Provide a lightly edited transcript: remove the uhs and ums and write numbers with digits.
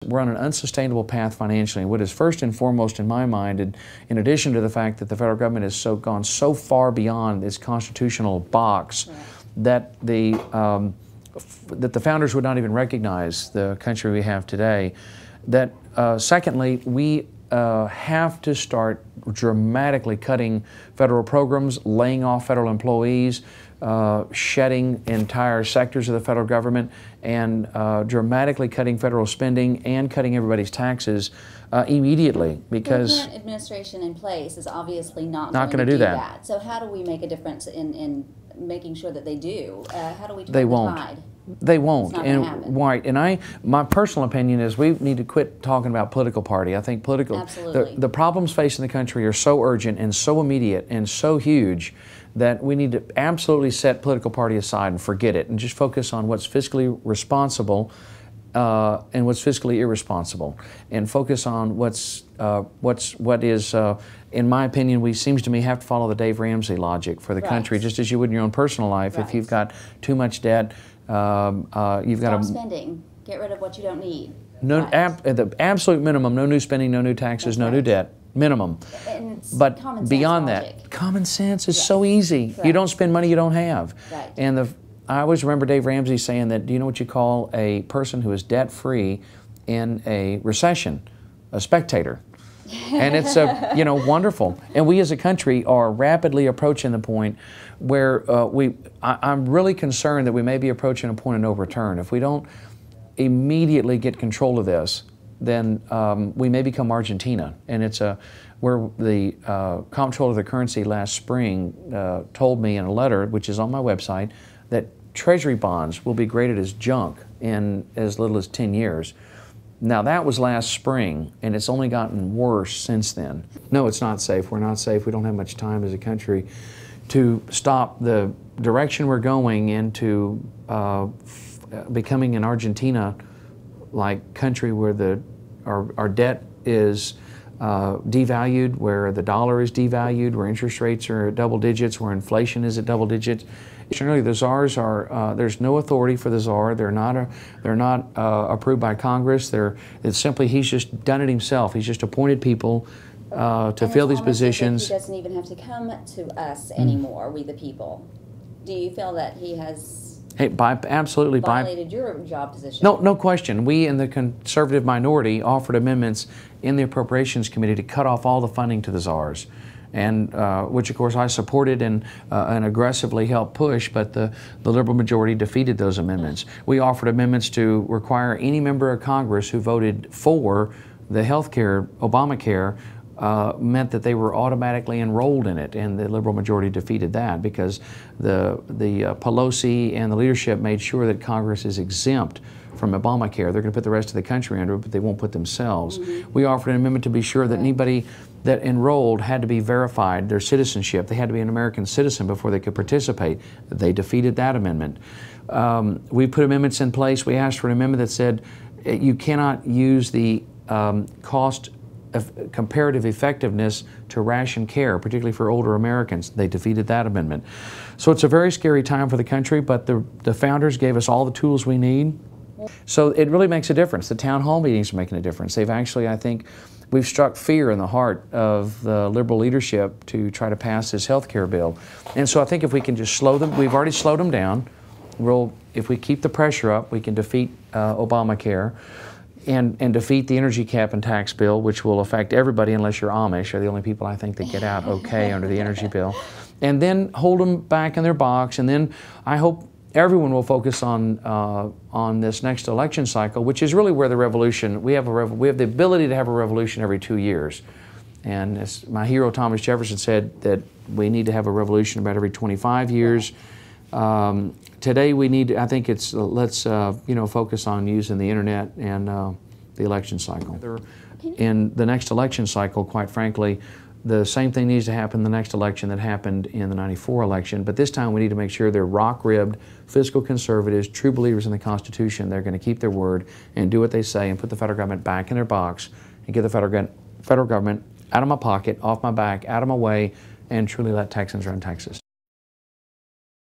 we're on an unsustainable path financially. And what is first and foremost in my mind, and in addition to the fact that the federal government has gone so far beyond its constitutional box, right, that the founders would not even recognize the country we have today. That secondly, we have to start dramatically cutting federal programs, laying off federal employees, shedding entire sectors of the federal government, and dramatically cutting federal spending and cutting everybody's taxes immediately, because the current administration in place is obviously not going to do that. So how do we make a difference in making sure that they do? How do we turn they the won't. tide? They won't. It's not gonna happen. Right. And my personal opinion is we need to quit talking about political party. I think the problems facing the country are so urgent and so immediate and so huge that we need to absolutely set political party aside and forget it and just focus on what's fiscally responsible and what's fiscally irresponsible, and focus on what is, in my opinion, seems to me have to follow the Dave Ramsey logic for the country, just as you would in your own personal life. If you've got too much debt, you've got to stop spending. Get rid of what you don't need. No, at the absolute minimum, no new spending, no new taxes, no new debt. Minimum. But beyond that, common sense is so easy. You don't spend money you don't have. Right. And I always remember Dave Ramsey saying that, do you know what you call a person who is debt-free in a recession? A spectator. And it's wonderful. And we as a country are rapidly approaching the point where I'm really concerned that we may be approaching a point of no return. If we don't immediately get control of this, then we may become Argentina. And it's where the comptroller of the currency last spring told me in a letter, which is on my website, that Treasury bonds will be graded as junk in as little as 10 years. Now that was last spring, and it's only gotten worse since then. No, it's not safe. We're not safe. We don't have much time as a country to stop the direction we're going into becoming an Argentina-like country where our debt is devalued, where the dollar is devalued, where interest rates are at double digits, where inflation is at double digits. Generally, the czars are there's no authority for the czar. They're not approved by Congress. It's simply he's just done it himself. He's just appointed people to fill these positions. He doesn't even have to come to us anymore, we the people. Do you feel that he has absolutely violated your job position? No question. We in the conservative minority offered amendments in the Appropriations Committee to cut off all the funding to the czars, and which of course I supported and aggressively helped push, but the liberal majority defeated those amendments. We offered amendments to require any member of Congress who voted for the health care, Obamacare, meant that they were automatically enrolled in it, and the liberal majority defeated that because the Pelosi and the leadership made sure that Congress is exempt from Obamacare. They're going to put the rest of the country under it, but they won't put themselves. We offered an amendment to be sure that anybody that enrolled had to be verified, their citizenship. They had to be an American citizen before they could participate. They defeated that amendment. We put amendments in place. We asked for an amendment that said you cannot use the cost of comparative effectiveness to ration care, particularly for older Americans. They defeated that amendment. So it's a very scary time for the country, but the founders gave us all the tools we need. So it really makes a difference. The town hall meetings are making a difference. They've actually, I think, we've struck fear in the heart of the liberal leadership to try to pass this health care bill. And so I think if we can just slow them, we've already slowed them down. If we keep the pressure up, we can defeat Obamacare. And defeat the energy cap and tax bill, which will affect everybody unless you're Amish. Are the only people I think that get out okay under the energy bill. And then hold them back in their box. And then I hope everyone will focus on this next election cycle, which is really where the revolution. We have the ability to have a revolution every 2 years. And as my hero Thomas Jefferson said, that we need to have a revolution about every 25 years. Today we need, I think it's, let's focus on using the internet and the election cycle. In the next election cycle, quite frankly, the same thing needs to happen in the next election that happened in the '94 election, but this time we need to make sure they're rock-ribbed, fiscal conservatives, true believers in the Constitution. They're going to keep their word and do what they say and put the federal government back in their box and get the federal government out of my pocket, off my back, out of my way, and truly let Texans run Texas.